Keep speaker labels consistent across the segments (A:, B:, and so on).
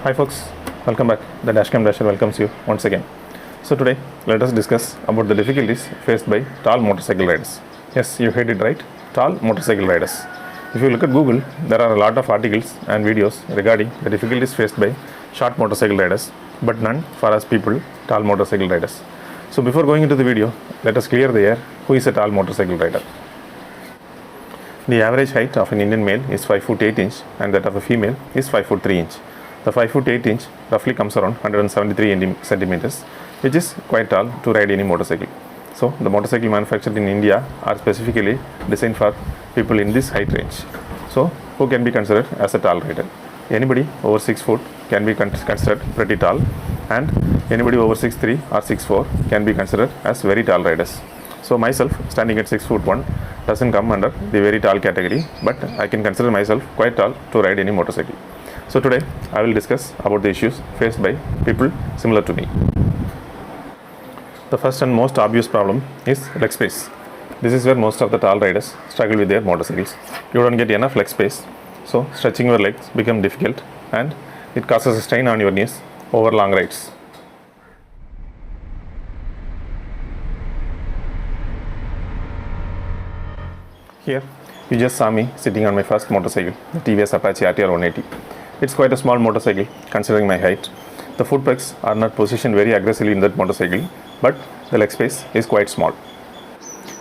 A: Hi folks, welcome back. The Dashcam Dasher welcomes you once again. So today, let us discuss about the difficulties faced by tall motorcycle riders. Yes, you heard it right, tall motorcycle riders. If you look at Google, there are a lot of articles and videos regarding the difficulties faced by short motorcycle riders, but none for us people, tall motorcycle riders. So before going into the video, let us clear the air. Who is a tall motorcycle rider? The average height of an Indian male is 5 foot 8 inch and that of a female is 5 foot 3 inch. The 5 foot 8 inch roughly comes around 173 centimeters, which is quite tall to ride any motorcycle. So the motorcycle manufactured in India are specifically designed for people in this height range. So who can be considered as a tall rider? Anybody over 6 foot can be considered pretty tall, and anybody over 6'3" or 6'4" can be considered as very tall riders. So myself, standing at 6 foot 1, doesn't come under the very tall category, but I can consider myself quite tall to ride any motorcycle. So today I will discuss about the issues faced by people similar to me. The first and most obvious problem is leg space. This is where most of the tall riders struggle with their motorcycles. You don't get enough leg space, so stretching your legs become difficult and it causes a strain on your knees over long rides. Here you just saw me sitting on my first motorcycle, the TVS Apache RTR 180. It's quite a small motorcycle considering my height. The foot pegs are not positioned very aggressively in that motorcycle, but the leg space is quite small.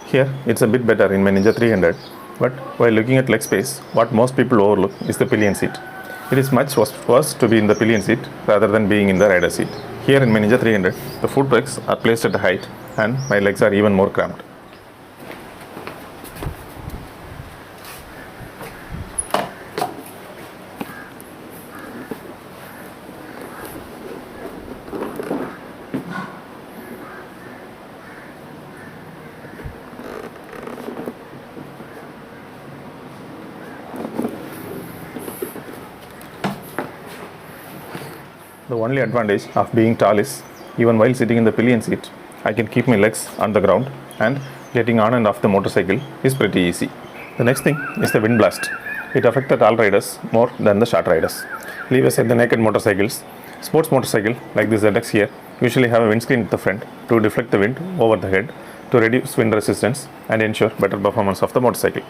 A: Here it's a bit better in my Ninja 300, but while looking at leg space, what most people overlook is the pillion seat. It is much worse to be in the pillion seat rather than being in the rider seat. Here in my Ninja 300, the foot pegs are placed at a height and my legs are even more cramped. The only advantage of being tall is, even while sitting in the pillion seat, I can keep my legs on the ground and getting on and off the motorcycle is pretty easy. The next thing is the wind blast. It affects the tall riders more than the short riders. Leave aside the naked motorcycles. Sports motorcycle like this ZX here usually have a windscreen at the front to deflect the wind over the head to reduce wind resistance and ensure better performance of the motorcycle.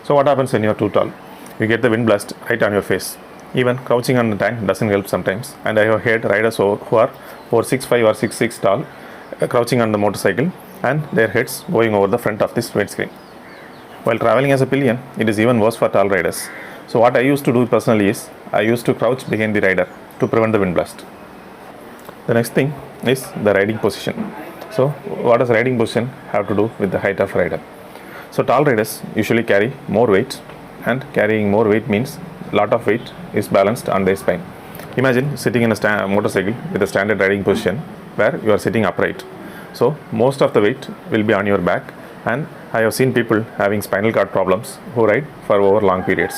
A: So what happens when you are too tall? You get the wind blast right on your face. Even crouching on the tank doesn't help sometimes, and I have heard riders who are over 6'5" or 6'6" tall crouching on the motorcycle and their heads going over the front of this windscreen. While traveling as a pillion, it is even worse for tall riders. So what I used to do personally is, I used to crouch behind the rider to prevent the wind blast. The next thing is the riding position. So what does riding position have to do with the height of rider? So tall riders usually carry more weight, and carrying more weight means lot of weight is balanced on their spine. Imagine sitting in a motorcycle with a standard riding position where you are sitting upright. So most of the weight will be on your back, and I have seen people having spinal cord problems who ride for over long periods.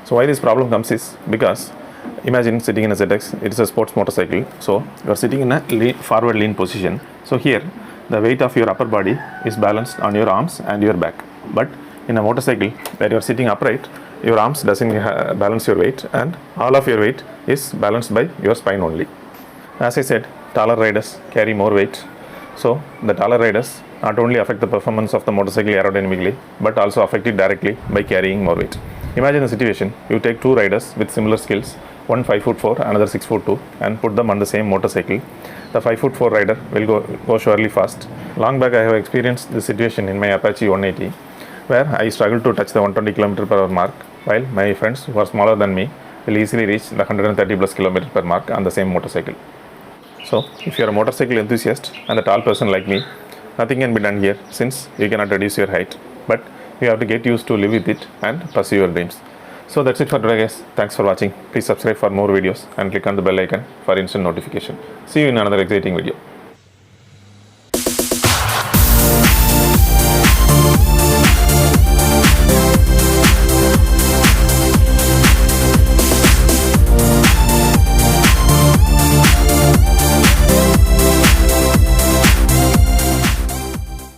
A: So why this problem comes is because imagine sitting in a ZX, it is a sports motorcycle, so you are sitting in a forward lean position. So here the weight of your upper body is balanced on your arms and your back, but in a motorcycle where you are sitting upright, your arms doesn't balance your weight and all of your weight is balanced by your spine only. As I said, taller riders carry more weight. So the taller riders not only affect the performance of the motorcycle aerodynamically, but also affect it directly by carrying more weight. Imagine a situation, you take two riders with similar skills, one 5'4", another 6'2", and put them on the same motorcycle. The 5'4" rider will go surely fast. Long back I have experienced this situation in my Apache 180, where I struggled to touch the 120 km/h mark, while my friends who are smaller than me will easily reach the 130 plus km/h mark on the same motorcycle. So if you are a motorcycle enthusiast and a tall person like me, nothing can be done here since you cannot reduce your height, but you have to get used to live with it and pursue your dreams. So that's it for today guys. Thanks for watching. Please subscribe for more videos and click on the bell icon for instant notification. See you in another exciting video.